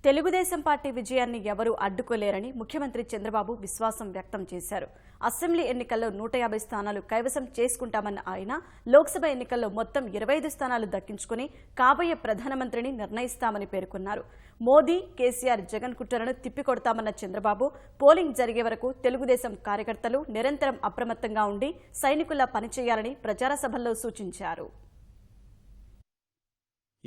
Telugu Desam party విజయాన్ని ఎవరూ అడ్డుకోలేరని ముఖ్యమంత్రి చంద్రబాబు విశ్వాసం వ్యక్తం చేశారు. అసెంబ్లీ ఎన్నికల్లో 150 స్థానాలు కైవసం చేసుకుంటామన్న ఆయన లోక్సభ ఎన్నికల్లో మొత్తం 25 స్థానాలు దక్కించుకుని కాబోయే ప్రధానమంత్రిని నిర్ణయిస్తామని పేర్కొన్నారు. మోదీ, కేసీఆర్, జగన్ కుట్రలను తిప్పికొడతామన్న చంద్రబాబు పోలింగ్ జరిగే వరకు తెలుగుదేశం కార్యకర్తలు నిరంతరం అప్రమత్తంగా ఉండి సైనికుల్లా పనిచేయాలని ప్రచార సభల్లో సూచించారు.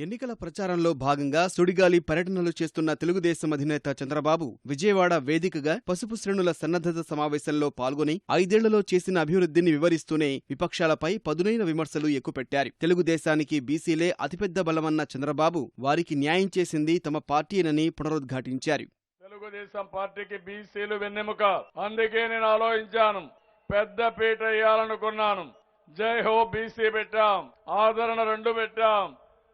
ఎన్నికల ప్రచారంలో భాగంగా సుడిగాలి పర్యటనలు చేస్తున్న తెలుగుదేశం అధినేత చంద్రబాబు విజయవాడ వేదికగా పసుపు శ్రేణుల సన్నద్ధత సమావేశంలో పాల్గొని 5 ఏళ్లలో చేసిన అభివృద్ధిని వివరిస్తూనే విపక్షాలపై పదునైన విమర్శలు ఎక్కుపెట్టారు. తెలుగుదేశానికి బీసీలే అతిపెద్ద బలమన్న చంద్రబాబు వారికి న్యాయం చేసింది తమ పార్టీనని పునరుద్ఘాటించారు. తెలుగుదేశం పార్టీకి బీసీలు వెన్నెముక, అందుకే నేను ఆలోచించాను, పెద్ద పీట వేయాలనుకున్నాను. జై హో బీసీ పెట్టాం, ఆదరణ 2 పెట్టాం,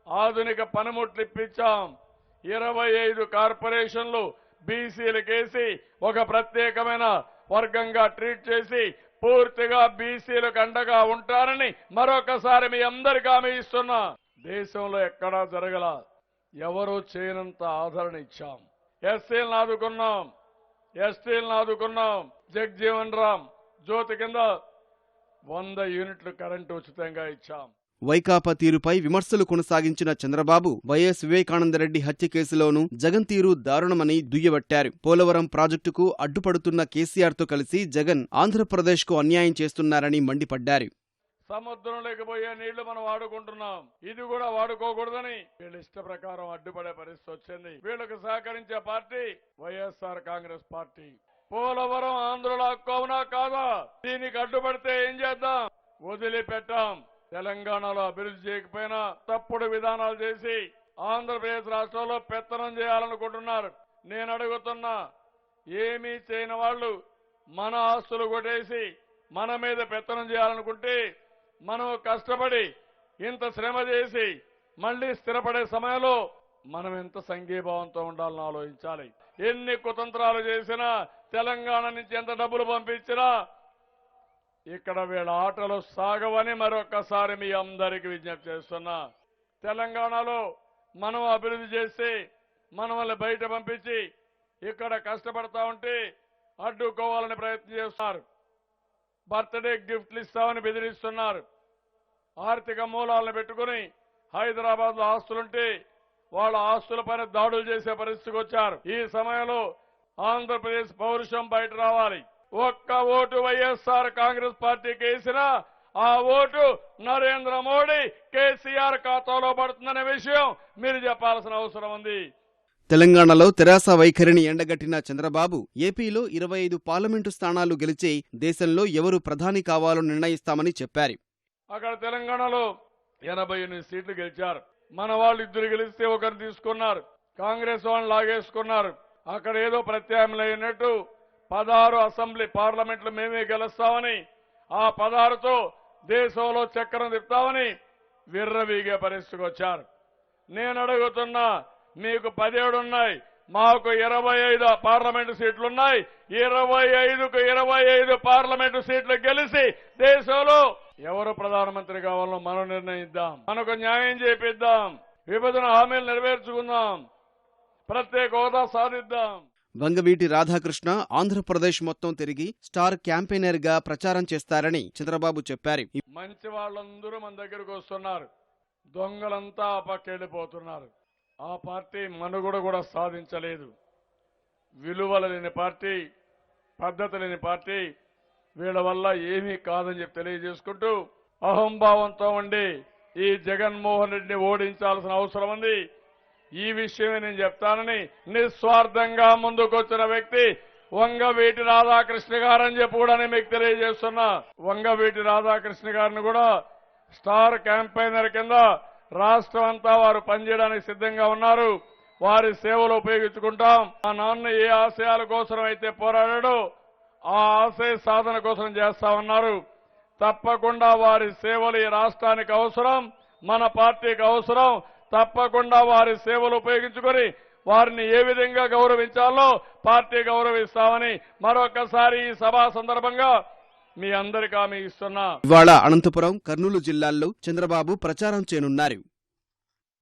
ఆధునిక పనిముట్లు ఇప్పించాం, 25 కార్పొరేషన్లు బీసీలకేసి ఒక ప్రత్యేకమైన వర్గంగా ట్రీట్ చేసి పూర్తిగా బీసీలకు అండగా ఉంటారని మరొకసారి మీ అందరికీ హామీ ఇస్తున్నా. దేశంలో ఎక్కడా జరగల, ఎవరూ చేయనంత ఆదరణ ఇచ్చాం. ఎస్సీలను ఆదుకున్నాం, ఎస్టీలను ఆదుకున్నాం. జగ్జీవన్ రామ్ జ్యోతి కింద 100 యూనిట్లు కరెంటు ఉచితంగా ఇచ్చాం. వైకాపా తీరుపై విమర్శలు కొనసాగించిన చంద్రబాబు వైఎస్ వివేకానందరెడ్డి హత్య కేసులోనూ జగన్ తీరు దారుణమని దుయ్యబట్టారు. పోలవరం ప్రాజెక్టుకు అడ్డుపడుతున్న కేసీఆర్తో కలిసి జగన్ ఆంధ్రప్రదేశ్కు అన్యాయం చేస్తున్నారని మండిపడ్డారు. సముద్రం లేకపోయే నీళ్లు మనం వాడుకుంటున్నాం, ఇది కూడా వాడుకోకూడదని వీళ్ళ ఇష్ట ప్రకారం అడ్డుపడే పరిస్థితి వచ్చింది. వీళ్ళకు సహకరించే పార్టీ వైఎస్ఆర్ కాంగ్రెస్ పార్టీ. పోలవరం ఆంధ్రలో హక్కు కాదా? దీనికి అడ్డుపడితే ఏం చేద్దాం? వదిలిపెట్టాం. తెలంగాణలో అభివృద్ధి చేయకపోయినా తప్పుడు విధానాలు చేసి ఆంధ్రప్రదేశ్ రాష్ట్రంలో పెత్తనం చేయాలనుకుంటున్నారు. నేను అడుగుతున్నా, ఏమీ చేయని వాళ్ళు మన ఆస్తులు కొట్టేసి మన మీద పెత్తనం చేయాలనుకుంటే మనం కష్టపడి ఇంత శ్రమ చేసి మళ్లీ స్థిరపడే సమయంలో మనం ఎంత సంఘీభావంతో ఉండాలని ఆలోచించాలి. ఎన్ని కుతంత్రాలు చేసినా, తెలంగాణ నుంచి ఎంత డబ్బులు పంపించినా ఇక్కడ వీళ్ళ ఆటలు సాగవని మరొకసారి మీ అందరికీ విజ్ఞప్తి చేస్తున్నా. తెలంగాణలో మనం అభివృద్ధి చేసి మనల్ని బయట పంపించి ఇక్కడ కష్టపడతా ఉంటే అడ్డుకోవాలని ప్రయత్నం చేస్తున్నారు. బర్త్డే గిఫ్ట్లు ఇస్తామని బెదిరిస్తున్నారు. ఆర్థిక మూలాలను పెట్టుకుని హైదరాబాద్ లో ఆస్తులుంటే వాళ్ళ ఆస్తులపైన దాడులు చేసే పరిస్థితికి వచ్చారు. ఈ సమయంలో ఆంధ్రప్రదేశ్ పౌరుషం బయట రావాలి. ఒక్క ఓటు వైఎస్ఆర్ కాంగ్రెస్ పార్టీకి వేసినా ఆ ఓటు నరేంద్ర మోడీ, కేసీఆర్ ఖాతాలో పడుతుందనే విషయం మీరు చెప్పాల్సిన అవసరం ఉంది. తెలంగాణలో తెరాస వైఖరిని ఎండగట్టిన చంద్రబాబు ఏపీలో 25 పార్లమెంటు స్థానాలు గెలిచి దేశంలో ఎవరు ప్రధాని కావాలో నిర్ణయిస్తామని చెప్పారు. అక్కడ తెలంగాణలో 88 సీట్లు గెలిచారు. మన వాళ్ళు 2 గెలిస్తే ఒకరిని తీసుకున్నారు, కాంగ్రెస్ వాళ్ళు లాగేసుకున్నారు. అక్కడ ఏదో ప్రత్యామ్నాయం అయినట్టు 16 అసెంబ్లీ పార్లమెంట్లు మేమే గెలుస్తామని, ఆ 16తో దేశంలో చక్రం తిప్పుతామని విర్రవీగే పరిస్థితికి వచ్చారు. నేను అడుగుతున్నా, మీకు 17 ఉన్నాయి, మాకు 25 పార్లమెంటు సీట్లున్నాయి. 25కు 25 పార్లమెంటు సీట్లు గెలిచి దేశంలో ఎవరు ప్రధానమంత్రి కావాలో మనం నిర్ణయిద్దాం. మనకు న్యాయం చేపిద్దాం, విభజన హామీలు నెరవేర్చుకుందాం, ప్రత్యేక హోదా సాధిద్దాం. వంగవీటి రాధాకృష్ణ ఆంధ్రప్రదేశ్ మొత్తం తిరిగి స్టార్ క్యాంపెయినర్ గా ప్రచారం చేస్తారని చంద్రబాబు చెప్పారు. మంచి వాళ్ళందరూ మన దగ్గరకు వస్తున్నారు, దొంగలంతా ఆ పక్కెళ్లిపోతున్నారు. ఆ పార్టీ మనుగడ కూడా సాధించలేదు. విలువలు లేని పార్టీ, పద్ధతి లేని పార్టీ, వీళ్ళ వల్ల ఏమీ కాదని చెప్పి తెలియజేసుకుంటూ అహంభావంతో ఉండి ఈ జగన్మోహన్ రెడ్డిని ఓడించాల్సిన అవసరం ఉంది. ఈ విషయమే నేను చెప్తానని నిస్వార్థంగా ముందుకొచ్చిన వ్యక్తి వంగవీటి రాధాకృష్ణ గారని చెప్పి కూడా నేను మీకు తెలియజేస్తున్నా. వంగవీటి రాధాకృష్ణ గారిని కూడా స్టార్ క్యాంపెయినర్ కింద రాష్ట్రం అంతా వారు పనిచేయడానికి సిద్ధంగా ఉన్నారు. వారి సేవలు ఉపయోగించుకుంటాం. మా నాన్న ఏ ఆశయాల కోసం అయితే పోరాడాడో ఆ ఆశయ సాధన కోసం చేస్తా ఉన్నారు. తప్పకుండా వారి సేవలు ఈ రాష్ట్రానికి అవసరం, మన పార్టీకి అవసరం. తప్పకుండా వారి సేవలు ఉపయోగించుకొని వారిని ఏ విధంగా గౌరవించాలో పార్టీ గౌరవిస్తామని మరొకసారి ఈ సభా సందర్భంగా మీ అందరికీ హామీ ఇస్తున్నా. ఇవాళ అనంతపురం, కర్నూలు జిల్లాల్లో చంద్రబాబు ప్రచారం చేయనున్నారు.